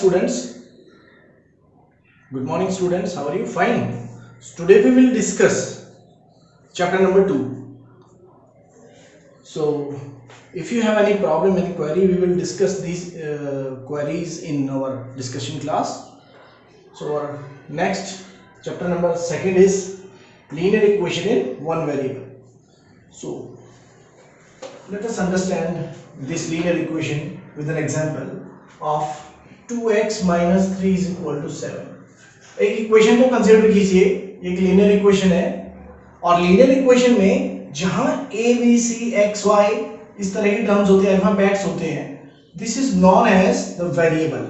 students. Good morning students. How are you? Fine. So today we will discuss chapter number 2. So if you have any problem, any query, we will discuss these queries in our discussion class. So our next chapter number 2 is linear equation in one variable. So let us understand this linear equation with an example of 2x minus 3 is equal to 7. एक equation को consider कीजिए, एक linear equation है और linear equation में जहां a b c x y इस तरह की टर्म्स होते हैं, अल्फाबेट्स होते हैं, this is known as the variable.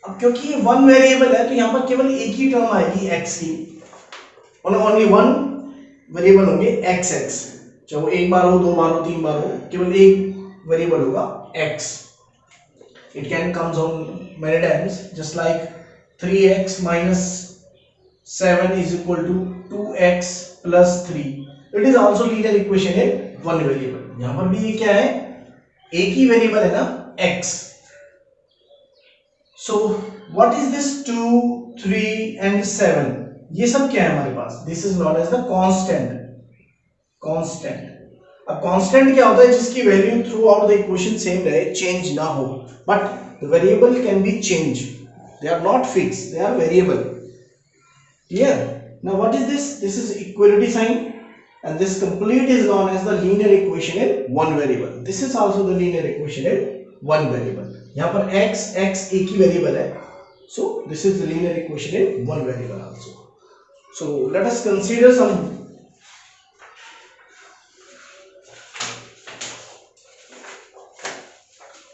अब क्योंकि ये वन वेरिएबल है तो यहां पर केवल एक ही टर्म आएगी x की, ओनली वन वेरिएबल होंगे x, चाहे वो एक बार हो, दो बार हो, तीन बार हो, केवल एक वेरिएबल होगा x. It can comes on many times, just like 3x minus 7 is equal to 2x plus 3. It is also linear equation in one variable. यहाँ पर भी ये क्या है, एक ही वेरिएबल है ना, x. So what is this 2, 3 and 7? ये सब क्या है हमारे पास? This is known as the constant. अब कांस्टेंट क्या होता है? जिसकी value throughout the equation same रहे, चेंज ना हो, but the variable can be change. They are not fix, they are variable. Clear? Now what is this? This is equality sign and this complete is known as the linear equation in one variable. This is also the linear equation in one variable. यहां पर x एक ही variable है, so this is the linear equation in one variable also. So let us consider some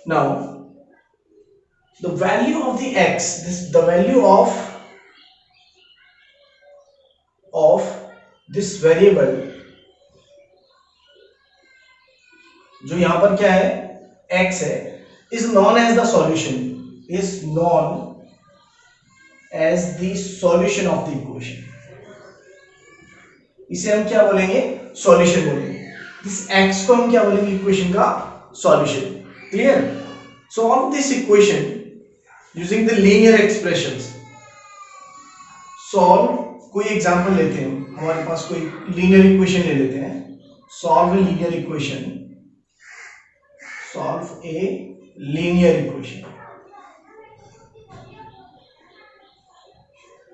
now the value of the x, the value of this variable जो यहां पर क्या है, x है, is known as the solution of the equation. इसे हम क्या बोलेंगे? सॉल्यूशन बोलेंगे. इस x को हम क्या बोलेंगे? इक्वेशन का solution. Clear? Solve this equation using the linear expressions. Solve, कोई एग्जांपल लेते हैं, हमारे पास कोई लीनियर इक्वेशन ले लेते हैं. Solve a linear equation. Solve a linear equation.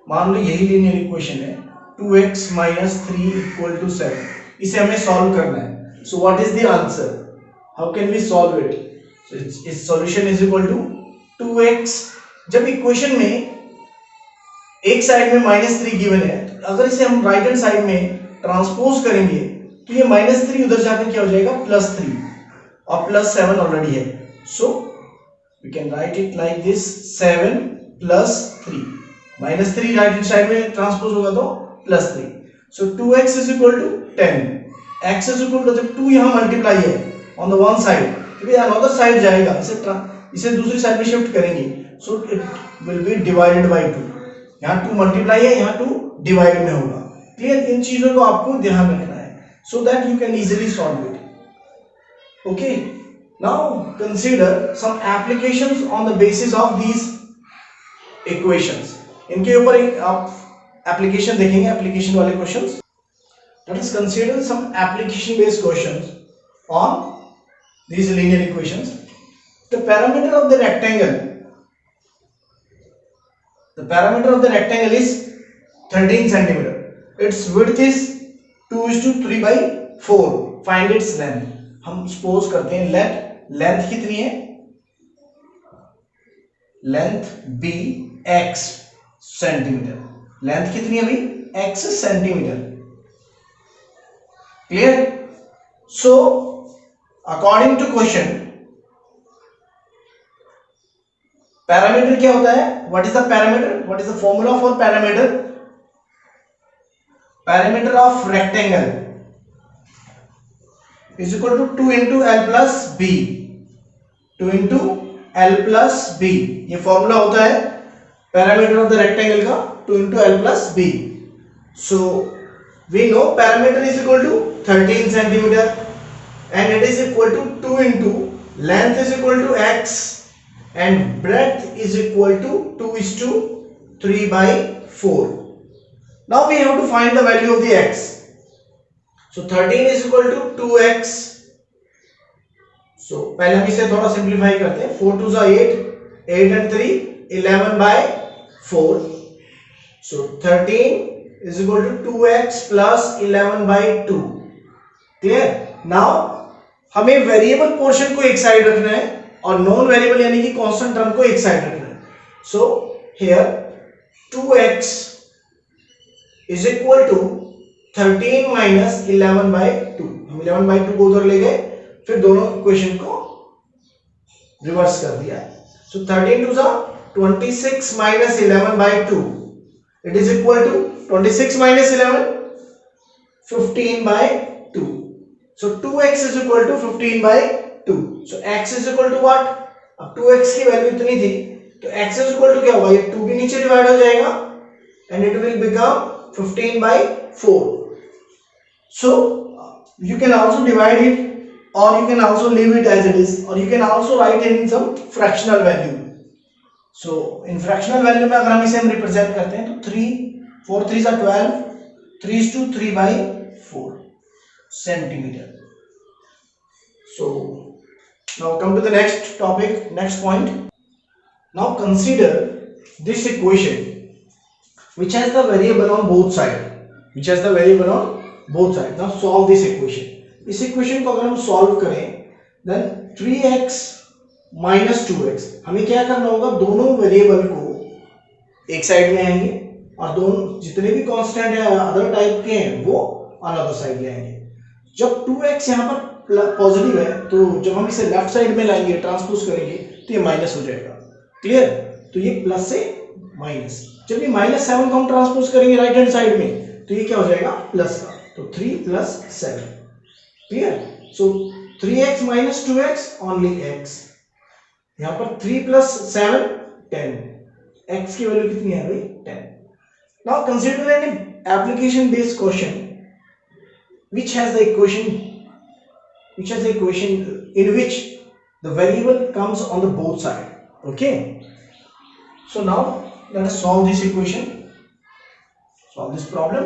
मान लो यही लीनियर इक्वेशन है, 2x minus 3 equal to 7. इसे हमें सॉल्व करना है. So what is the answer? How can we solve it? So its solution is equal to 2x. जब equation में एक साइड में -3 गिवन है, अगर इसे हम राइट हैंड साइड में ट्रांसपोज करेंगे तो ये -3 उधर जाकर क्या हो जाएगा? +3 और +7 ऑलरेडी है. So we can write it like this, 7 + 3. -3 right hand side में ट्रांसपोज होगा तो +3. सो 2x is equal to 10. x is equal to, जब 2 यहाँ मल्टीप्लाई है on the one side, another side जाएगा, इसे दूसरी साइड में शिफ्ट करेंगे, so it will be divided by 2. यहाँ 2 मल्टीप्लाई है, यहाँ 2 डिवाइड में होगा. क्लियर? इन चीजों को आपको ध्यान रखना है, so that you can easily solve it. Okay, now consider some applications on the basis of these equations. इनके ऊपर आप एप्लीकेशन देखेंगे, एप्लीकेशन वाले questions. Let us consider some application based questions on these linear equations. The parameter of the rectangle is 13 centimeter. Its width is 2:3/4. Find its length. हम suppose करते हैं length कितनी है? Length b x centimetre. Length कितनी है भाई? x centimetre. Clear? So according to question, parameter क्या होता है? What is the parameter? What is the formula for parameter? Parameter of rectangle is equal to 2 into l plus b. 2 into l plus b, ये formula होता है parameter of the rectangle का, 2 into l plus b. So we know parameter is equal to 13 centimetre and it is equal to 2 into length is equal to x and breadth is equal to 2:3/4. Now we have to find the value of the x. So 13 is equal to 2x. So पहले हम इसे थोड़ा simplify करते हैं. 4 2 is 8, 8 and 3 11/4. So 13 is equal to 2x plus 11/2. Clear? Now हमें variable portion को एक side रखना है और नॉन वेरिएबल यानी कि कांस्टेंट टर्म को एक साइड रखना है. So here 2x is equal to 13 minus 11/2. हम 11/2 को उधर ले गए, फिर दोनों इक्वेशन को रिवर्स कर दिया. So 13 2 26 minus 11/2. It is equal to 26 minus 11 15/2. So 2x is equal to 15/2. So x is equal to what? अब 2x की वैल्यू इतनी थी तो x is equal to क्या होगा? ये 2 भी नीचे डिवाइड हो जाएगा and it will become 15/4. So you can also divide it or you can also leave it as it is or you can also write it in some fractional value. So in fractional value में अगर हम इसे हम represent करते हैं तो 3 4 3 are 12, 3:3/4 centimeter. So now come to the next topic, next point. Now consider this equation which has the variable on both sides. Now solve this equation. इस equation को अगर हम solve करें then 3x minus 2x, हमें क्या करना होगा? दोनों वेरिएबल को एक साइड में आएंगे और दोनों जितने भी कांस्टेंट है अदर टाइप के हैं वो अनदर साइड में आएंगे. जब 2x यहाँ पर पॉजिटिव है तो जब हम इसे लेफ्ट साइड में लाएंगे, ट्रांसपोज करेंगे तो ये माइनस हो जाएगा. क्लियर? तो ये प्लस से माइनस. जब ये -7 को हम ट्रांसपोज करेंगे राइट हैंड साइड में तो ये क्या हो जाएगा? प्लस का. तो 3 + 7. क्लियर? सो 3x minus 2x only x. यहाँ पर 3 + 7 10. x की वैल्यू कितनी है भाई? 10. Now consider an application based question which has the equation in which the variable comes on the both side. Okay, so now let us solve this equation, solve this problem.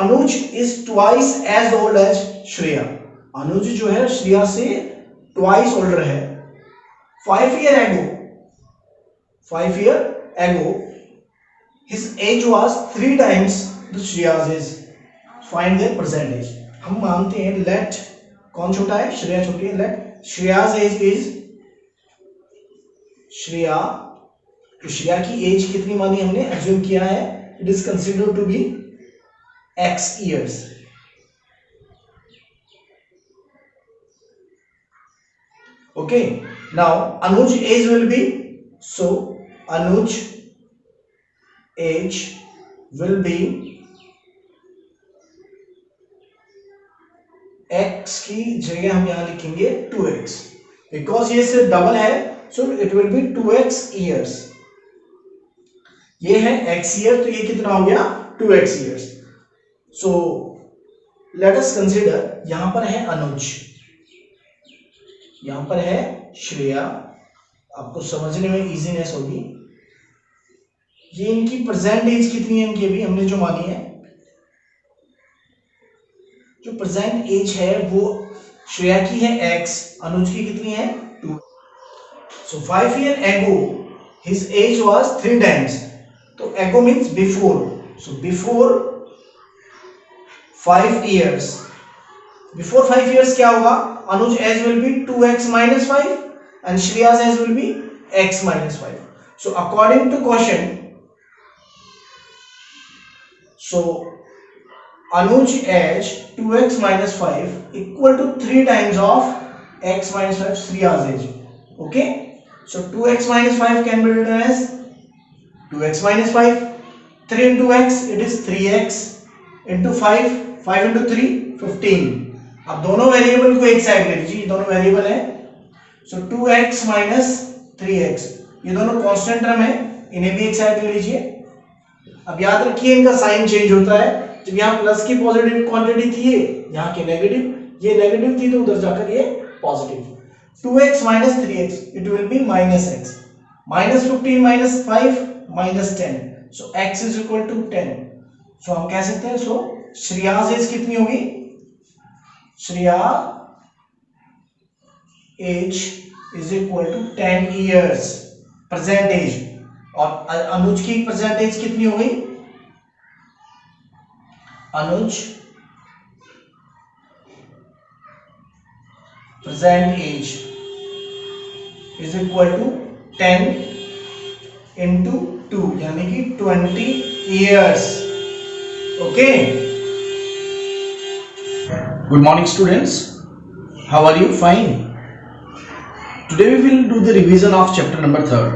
Anuj is twice as old as Shreya. Anuj जो है श्रेया से twice older है. 5 year ago his age was 3 times the Shreya's age. Find their present age. हम मानते हैं let कौन छोटा है? श्रेया छोटी है. let Shreya's age is Shreya, तो श्रेया की एज कितनी मानी हमने? अज्यूम किया है it is considered to be x years. Okay, now Anuj age will be, so Anuj age will be x की जगह हम यहां लिखेंगे 2x बिकॉज ये सिर्फ डबल है. So it will be 2x years. ये है x year तो ये कितना हो गया? 2x years. सो लेट अस कंसीडर यहां पर है अनुज, यहां पर है श्रेया. आपको समझने में इजीनेस होगी. ये इनकी प्रेजेंट एज कितनी है? इनकी अभी हमने जो मानी है, जो प्रेजेंट एज है वो श्रेया की है x, अनुज की कितनी है? 2. सो 5 year ago his age was 3 times. तो ago means before. So before 5 years, before 5 years क्या होगा? अनुज age will be 2x minus 5 and Shreya's age will be x minus 5. So according to question, so Anuj age 2x minus 5 equal to 3 times of x minus 5 Shreya's age. Okay, so 2x minus 5 can be written as 2x minus 5. 3 into x, it is 3x into 5, 5 into 3 15. अब दोनों variable को एक side ले लीजिए, दोनों variable है. सो 2x minus 3x, ये दोनों कांस्टेंट टर्म है, इन्हें भी एक साइड ले लीजिए. अब याद रखिए इनका साइन चेंज होता है. जब यहाँ प्लस की पॉजिटिव क्वांटिटी थी, यहाँ की नेगेटिव, ये नेगेटिव थी तो उधर जाकर ये positive. 2x minus 3x, it will be minus x. Minus 15 minus 5 minus 10. So x is equal to 10. So हम कह सकते हैं, so श्रेया's एज कितनी होगी? Shreya age is equal to 10 years present age. और अनुज की प्रेजेंट एज कितनी हो गई? Anuj present age is equal to 10 into 2 यानी कि 20 years. Okay. Good morning students, how are you? Fine. Today we will do the revision of chapter number 3,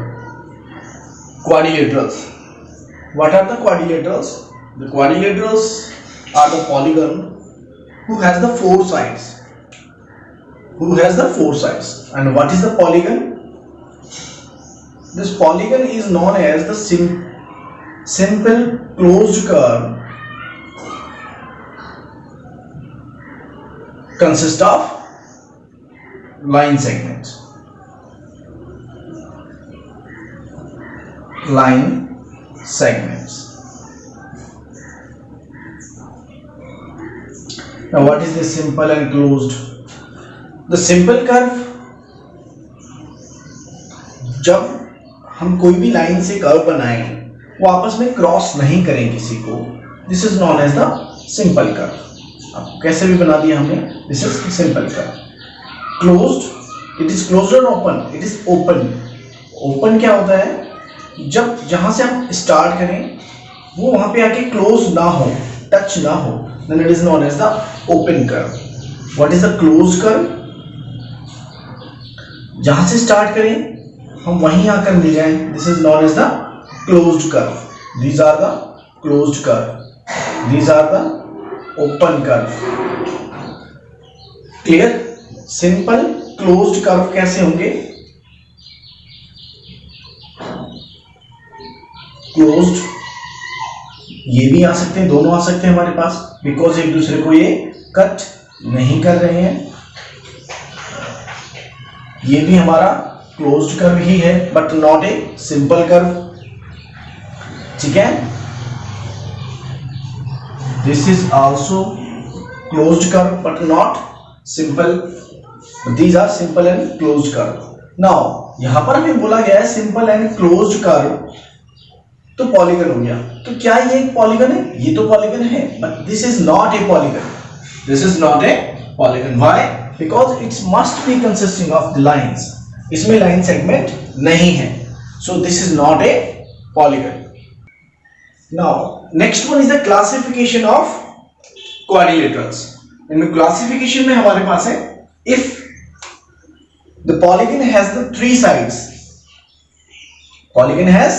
quadrilaterals. What are the quadrilaterals? The quadrilaterals are the polygon who has the four sides. Who has the four sides? And what is the polygon? This polygon is known as the simple closed curve consists of line segments. Line segments. Now what is the simple and closed? The simple curve, जब हम कोई भी line से curve बनाएंगे वो आपस में cross नहीं करें किसी को, this is known as the simple curve. अब कैसे भी बना दिया हमने, this is simple curve. Closed, it is closed और open, it is open. Open क्या होता है? जब जहां से हम स्टार्ट करें वो वहां पे आके क्लोज ना हो, टच ना हो, then it is known as the open curve. What is the close curve? जहां से स्टार्ट करें हम वहीं आकर मिल जाएं, this is known as the closed curve. These are the closed curve, these are the open curve. Clear? Simple closed curve कैसे होंगे? क्लोज्ड ये भी आ सकते हैं, दोनों आ सकते हैं हमारे पास, बिकॉज एक दूसरे को ये कट नहीं कर रहे हैं. ये भी हमारा क्लोज्ड कर्व ही है but not a simple curve. ठीक है? This is also closed curve but not simple. These are simple and closed curve. Now यहां पर हमें बोला गया है सिंपल एंड क्लोज्ड कर्व तो पॉलीगन हो गया. तो क्या ये एक पॉलीगन है? ये तो पॉलीगन है but this is not a polygon. This is not a polygon. Why? Because it's must be consisting of the lines. इसमें लाइन सेगमेंट नहीं है, so this is not a polygon. Now next one is the classification of quadrilaterals. इनमें classification में हमारे पास है, if the polygon has the three sides, polygon has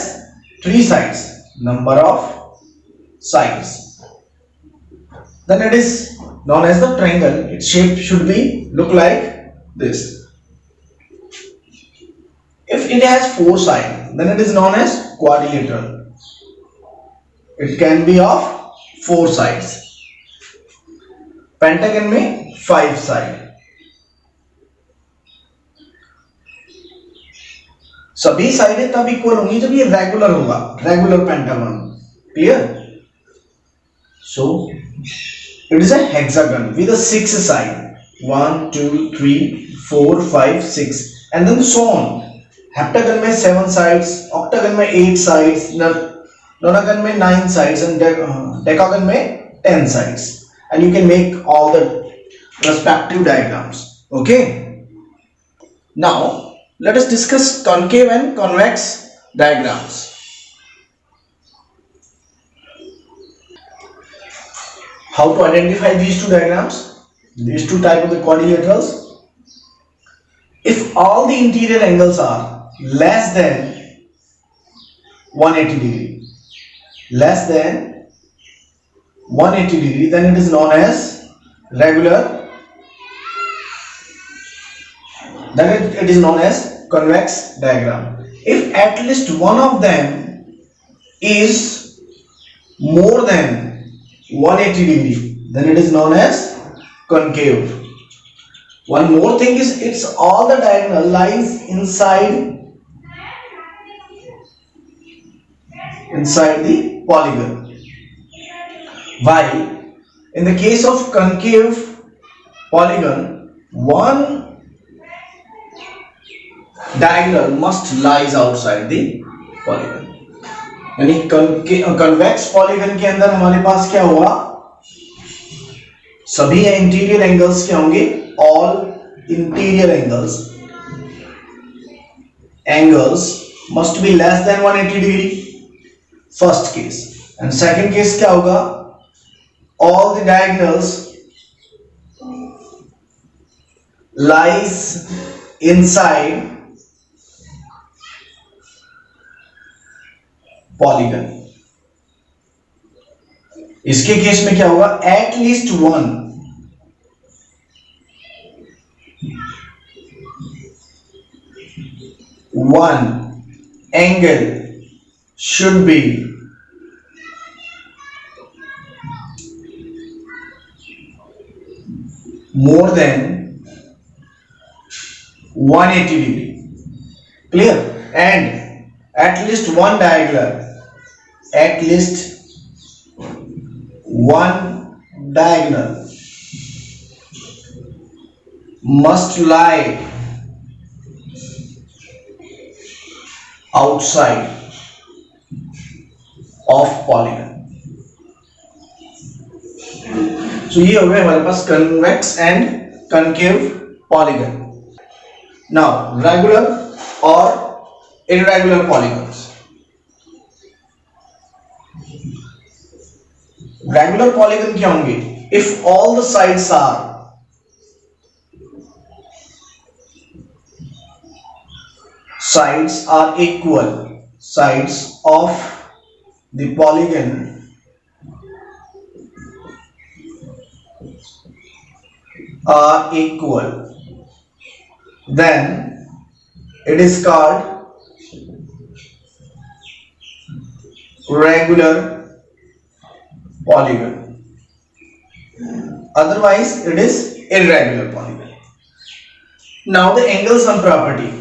three sides, number of sides, then it is known as the triangle. Its shape should be look like this. If it has four sides, then it is known as quadrilateral. It can be of four sides. Pentagon में 5 side. सभी साइडें तब equal होंगी जब ये regular होगा, regular pentagon. Clear? So it is a hexagon with 6 side, 1 2 3 4 5 6 and then so on. Heptagon में 7 sides, octagon में 8 साइड्स, नोनागन में 9 साइड्स एंड डेकागन में 10 sides. And you can make all the respective diagrams. Okay, now let us discuss concave and convex diagrams. How to identify these two diagrams? These two type of the quadrilaterals. If all the interior angles are less than 180 degree, less than 180 degree, then it is known as regular. Then it is known as convex diagram. If at least one of them is more than 180 degree, then it is known as concave. One more thing is it's all the diagonal lies inside the polygon. While in the case of concave polygon, one diagonal must lies outside the polygon. यानी convex polygon के अंदर हमारे पास क्या हुआ, सभी interior angles क्या होंगे, all interior angles must be less than 180 degree, first case. And second case क्या होगा, all the diagonals lies inside polygon. इसके केस में क्या होगा, at least one angle should be more than 180 degree. Clear? And at least one diagonal must lie outside of polygon. So ये हो गया हमारे पास convex and concave polygon. Now regular or irregular polygons. Regular polygon क्या होंगे, if all the sides are equal, sides of the polygon are equal, then it is called regular polygon. Otherwise it is irregular polygon. Now the angle sum property.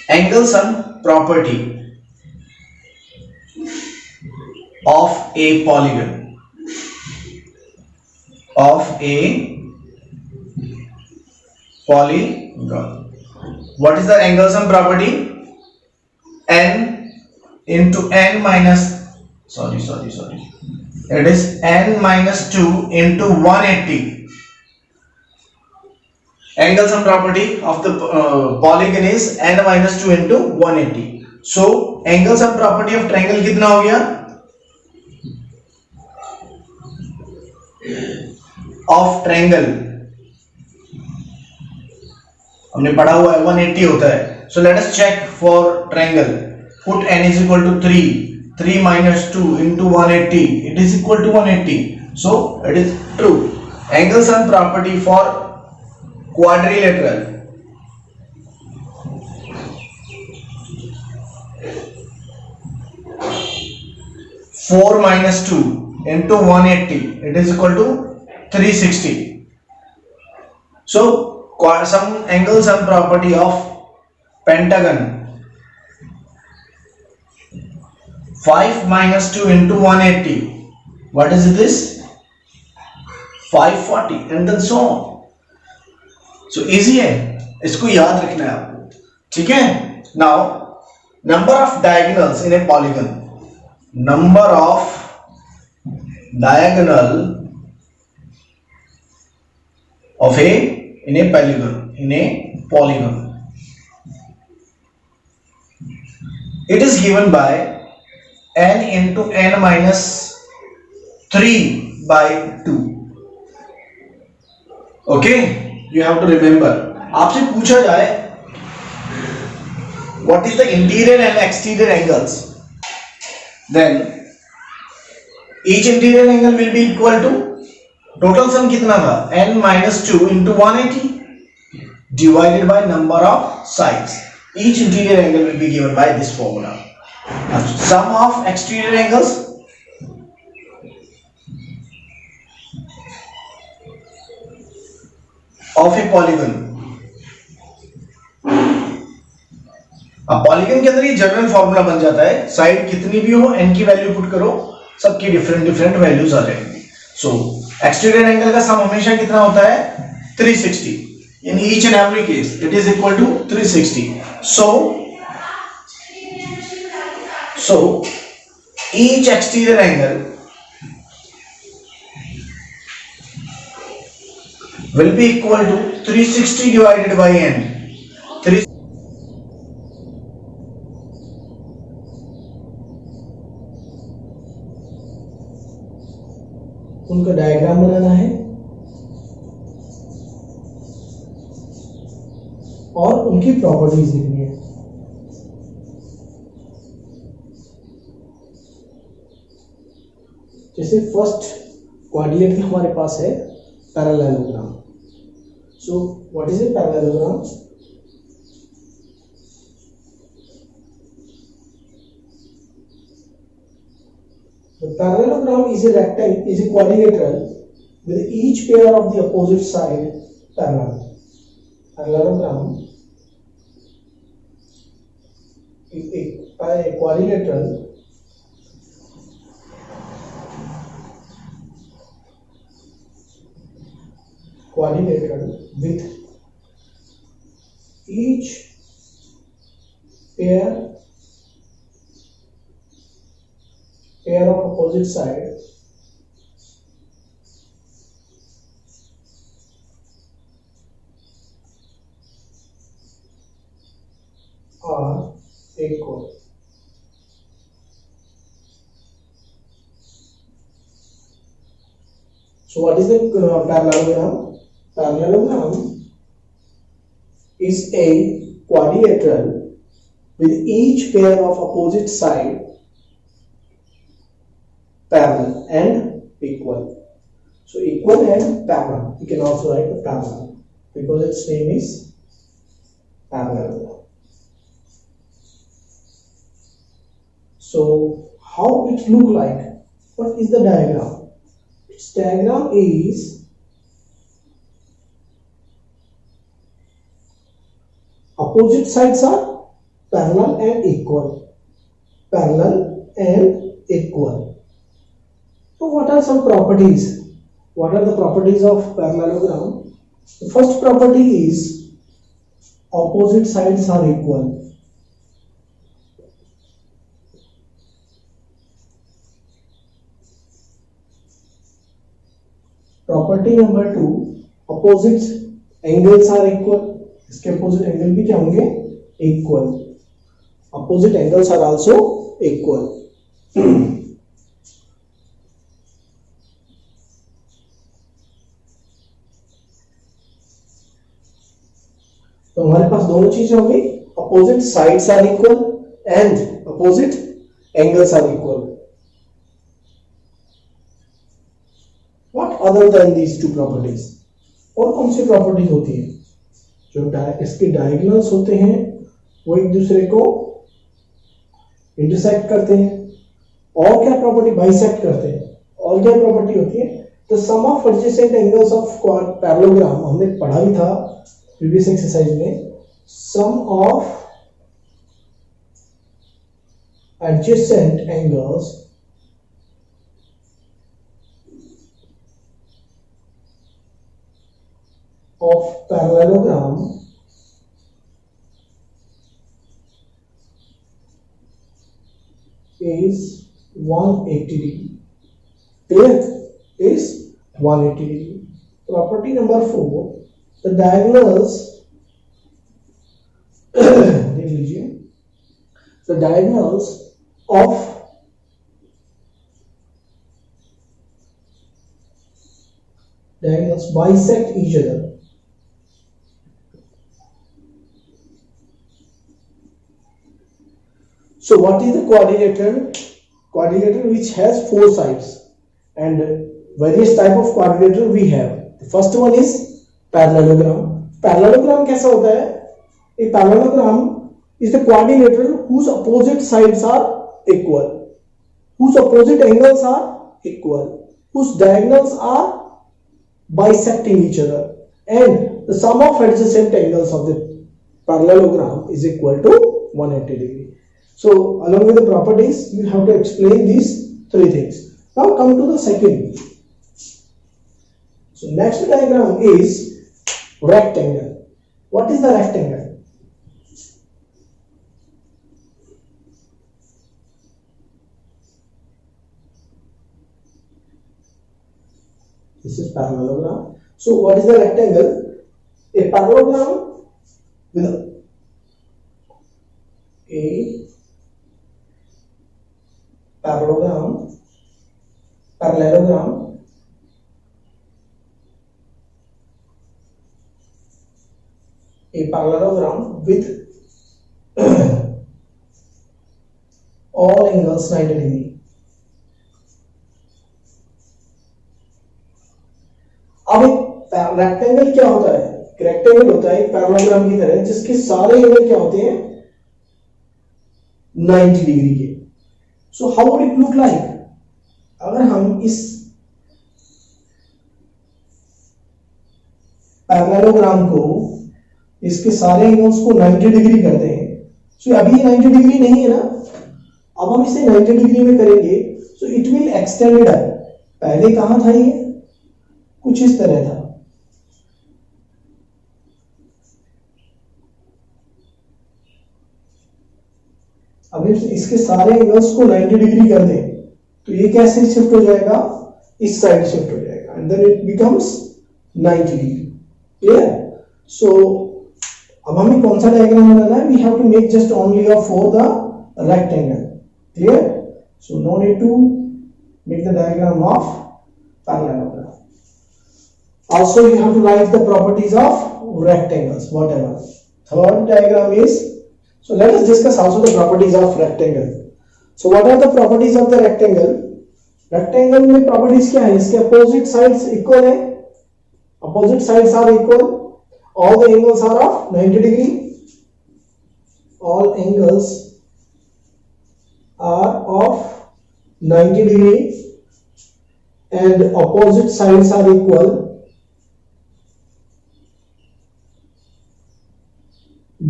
Angle sum property of a polygon. What is the angle sum property? N into n minus it is n minus 2 into 180. Angle sum property of the polygon is n minus 2 into 180. So angle sum property of triangle कितना हो गया, of triangle हमने पढ़ा हुआ है 180 होता है. So let us check for triangle. Put n is equal to 3 minus 2 into 180, it is equal to 180. So it is true. Angle sum property for quadrilateral (4 minus 2 into 180), it is equal to 360. So some angle sum property of pentagon 5 minus 2 into 180, what is this, 540, and then so on. So easy है, इसको याद रखना है आपको, ठीक है. Now number of diagonals in a polygon, number of diagonal of a in a polygon, it is given by n into n minus 3 by 2. Okay, you have to remember. आपसे पूछा जाए what is the interior and exterior angles, then each interior angle will be equal to total sum कितना था, n minus 2 into 180 divided by number of sides. Each interior angle will be given by this formula. Sum of exterior angles of A polygon. अब polygon के अंदर ये general formula बन जाता है, side कितनी भी हो n की वैल्यू पुट करो, सबकी डिफरेंट डिफरेंट वैल्यूज आ जाएंगी। सो एक्सटीरियर एंगल का सम हमेशा कितना होता है 360, in each and every case it is equal to 360। so each exterior angle will be equal to 360 divided by n। उनका डायग्राम बनाना है और उनकी प्रॉपर्टीज लिखनी है। जैसे फर्स्ट क्वाड्रिलेटरल हमारे पास है parallelogram. So what is a parallelogram? The parallelogram is a rectangle, is a quadrilateral with each pair of the opposite side parallel. Parallelogram is a quadrilateral with each pair of opposite side are equal. So what is the parallelogram? Parallelogram is a quadrilateral with each pair of opposite side parallel and equal. So equal and parallel. You can also write the parallel because its name is parallelogram. So how it look like? What is the diagram? Its diagram is opposite sides are parallel and equal. Parallel and equal. So what are some properties? What are the properties of parallelogram? The first property is opposite sides are equal. Property number 2, opposite angles are equal. इसके opposite angle भी क्या होंगे? Equal. Opposite angles are also equal. तो हमारे पास दोनों चीजें होंगी, opposite sides are equal and opposite angles are equal. What other than these two properties? और कौन सी प्रॉपर्टीज होती है? जो इसके डायगोनल्स होते हैं वो एक दूसरे को इंटरसेक्ट करते हैं। और क्या प्रॉपर्टी? बाइसेक्ट करते हैं। और क्या प्रॉपर्टी होती है? The sum of adjacent angles of parallelogram हमने पढ़ा भी था प्रीवियस एक्सरसाइज में। Sum of adjacent angles of parallelogram is 180 degree. Clear? Is 180 degree. Property number 4, the diagonals देख लीजिए, the diagonals of diagonals bisect each other. So what is the quadrilateral? Quadrilateral which has 4 sides, and various type of quadrilateral we have. The first one is parallelogram. Parallelogram कैसा होता है? A parallelogram is the quadrilateral whose opposite sides are equal, whose opposite angles are equal, whose diagonals are bisecting each other, and the sum of adjacent angles of the parallelogram is equal to 180 degree. So along with the properties, you have to explain these three things. Now come to the second. So next diagram is rectangle. What is the rectangle? This is parallelogram. So what is the rectangle? A parallelogram with a parallelogram with all angles 90 degree. अब एक rectangle क्या होता है? Rectangle होता है एक parallelogram की तरह जिसके सारे एंगल क्या होते हैं? 90 डिग्री के. So how would it look like? अगर हम इस पैरेललोग्राम को इसके सारे एंगल्स को 90 डिग्री करते हैं. सो अभी 90 डिग्री नहीं है ना, अब हम इसे 90 डिग्री में करेंगे. So it will extended up. पहले कहां था ये? कुछ इस तरह था. अब इसके सारे एंगल्स को 90 डिग्री कर दें तो ये कैसे शिफ्ट हो जाएगा? इस साइड शिफ्ट हो जाएगा and then it becomes 90 degree. Clear? So अब हमें कौन सा डायग्राम बनाना है? We have to make just only for the rectangle. Clear? So no need to make the diagram of parallelogram. Also you have to write the properties of rectangles, whatever. Third diagram is, so let us discuss also the properties of rectangle. So what are the properties of the rectangle? Rectangle में properties क्या है? इसके opposite sides equal है. Opposite sides are equal. All the angles are of 90 degree. All angles are of 90 degree and opposite sides are equal.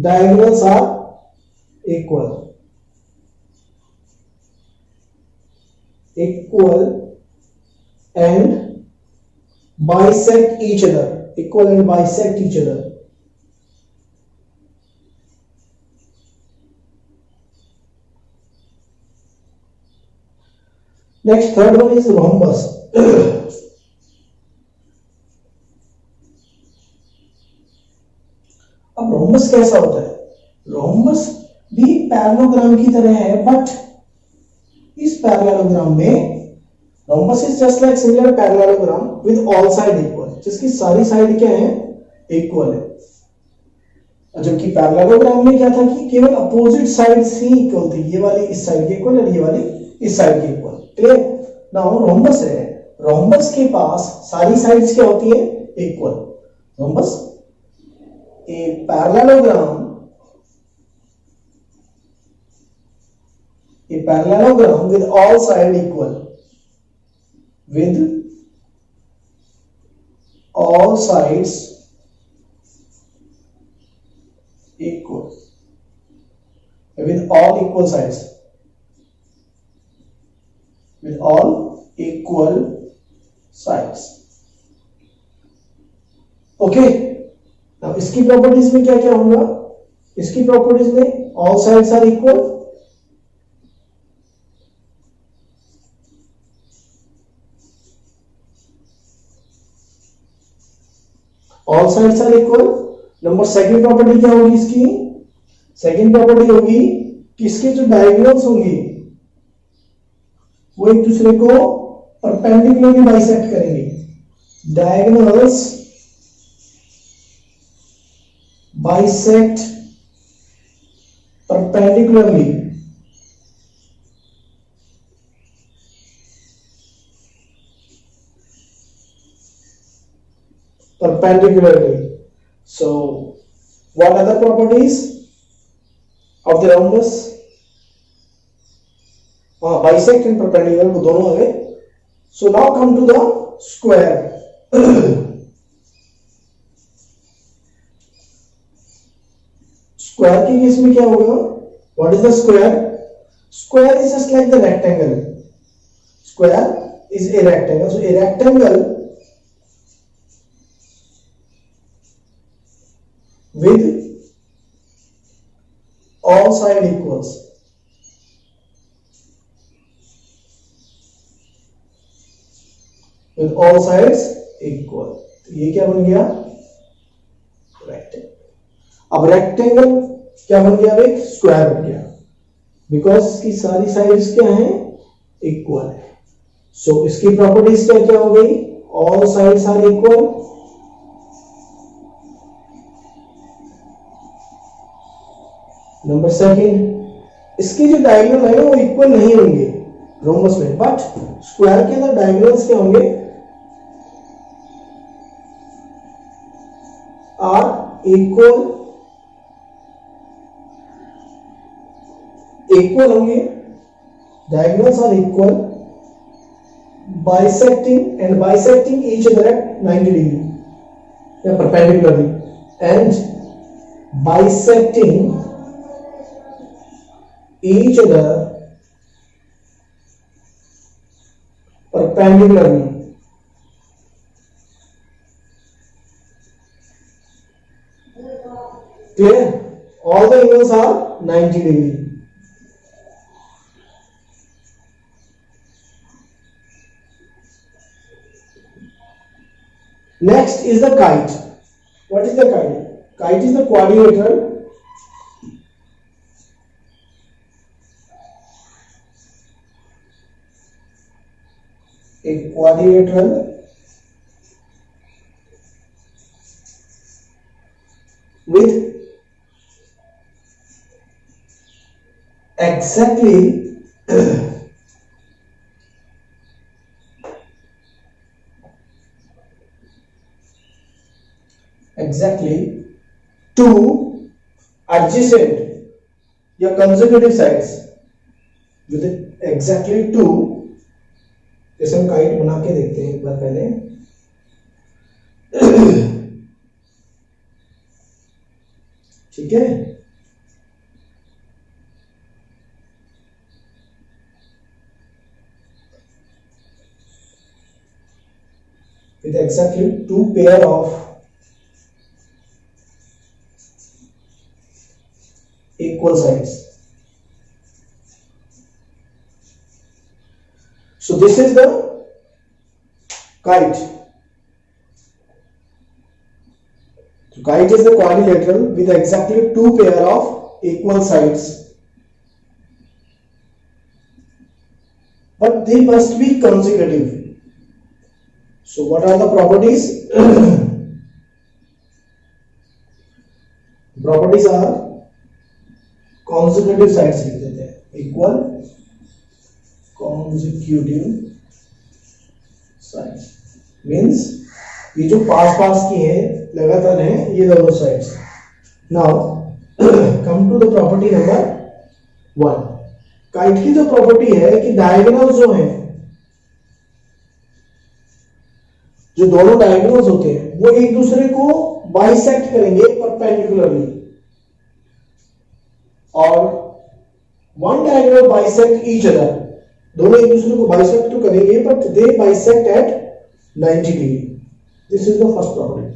Diagonals are equal and bisect each other. Equal and bisect each other. Next, third one is rhombus. अब rhombus कैसा होता है? Rhombus भी parallelogram की तरह है, but इस parallelogram में rhombus is just like similar parallelogram with all side equal, जिसकी सारी साइड क्या है? इक्वल है. जबकि पैरेललोग्राम में क्या था कि केवल अपोजिट साइड्स ही इक्वल थी. ये वाली इस साइड की इक्वल और ये वाली इस साइड की इक्वल. क्लियर? नाउ रोम्बस है, रोम्बस के पास सारी साइड्स क्या होती है? Equal. Rhombus a parallelogram with all sides equal, with all sides equal, with all equal sides, with all equal sides. Okay. अब इसकी प्रॉपर्टीज में क्या क्या होगा? इसकी प्रॉपर्टीज में all sides are equal, all sides are equal. Number second property क्या होगी इसकी? सेकंड प्रॉपर्टी होगी कि इसके जो डायगोनल्स होंगे वो एक दूसरे को परपेंडिकुलरली बाइसेक्ट करेंगे. Diagonals bisect perpendicularly. So what are the properties of the rhombus? Bisect and perpendicular वो दोनों आ गए. So now come to the square. Square के केस में क्या होगा? What is the square? Square is just like the rectangle. Square is a rectangle. So a rectangle with all side equals. With all sides equal. तो ये क्या बन गया? Rectangle. अब रेक्टेंगल क्या बन गया? एक स्क्वायर बन गया बिकॉज इसकी सारी साइड्स क्या है? इक्वल है. सो इसकी प्रॉपर्टीज क्या क्या हो गई? All sides are equal. Number second, इसके जो डायगोनल है वो इक्वल नहीं होंगे रोम्बस में, बट स्क्वायर के अंदर डायगोनल्स क्या होंगे? आर इक्वल होंगे. Diagonals are equal bisecting and bisecting each other at 90 degree या perpendicularly and bisecting each other perpendicularly. Clear? All the angles are 90 degree. Next is the kite. What is the kite? Kite is the quadrilateral a quadrilateral with exactly two adjacent या consecutive sides with exactly two. जैसे हम kite बना के देखते हैं एक बार पहले. ठीक है. with exactly two pair of equal sides. So this is the kite. So kite is the quadrilateral with exactly two pair of equal sides, but they must be consecutive. So what are the properties? Properties are consecutive sides लिख देते हैं. Equal consecutive sides means ये जो पास की है लगातार है ये दोनों sides. Now come to the property number 1. Kite की जो प्रॉपर्टी है कि डायगोनल्स जो हैं, जो दोनों डायगोनल्स होते हैं वो एक दूसरे को बाइसेक्ट करेंगे परपेंडिकुलरली, और one diagonal bisect each other. दोनों एक दूसरे को बाइसेक्ट तो करेंगे but they bisect at 90 degree. This is the first property.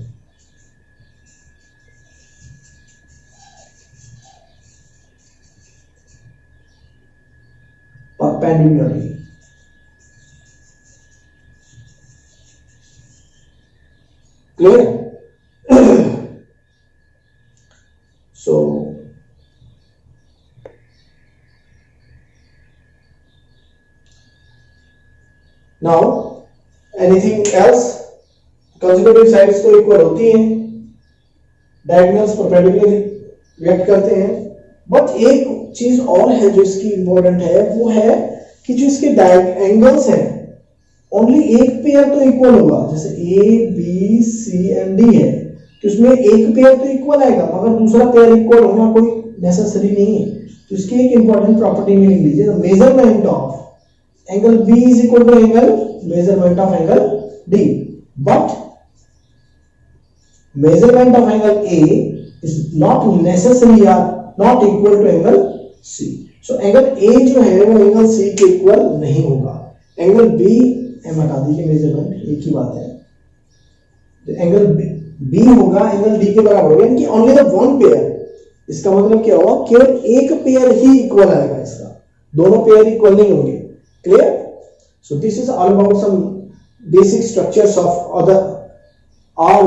Perpendicularly. Clear? So now anything else? Consecutive sides तो इक्वल होती हैं, डायगोनल्स परपेंडिकुलरली रिएक्ट करते हैं, बट एक चीज और है जो इसकी इंपॉर्टेंट है, वो है कि जो इसके एंगल्स हैं ओनली एक पेयर तो इक्वल होगा. जैसे A B C and D है तो इसमें एक पेयर तो इक्वल आएगा, मगर दूसरा पेयर इक्वल होना कोई नेसेसरी नहीं है. तो इसकी एक इंपॉर्टेंट प्रॉपर्टी में लिख लीजिए, measurement of angle B is equal to angle measurement of angle D, but measurement of angle A is not necessary. Not equal to angle C. So angle A जो है वो एंगल सी के equal नहीं होगा। Angle B M हटा दीजिए measurement, एक ही बात है। तो एंगल बी होगा एंगल डी के बराबर होगा, यानी कि ओनली द वन पेयर। इसका मतलब क्या होगा, केवल एक पेयर ही इक्वल आएगा इसका, दोनों पेयर इक्वल नहीं होंगे। Clear? So this is all about some basic structures of other all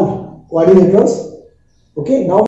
coordinators. Okay, now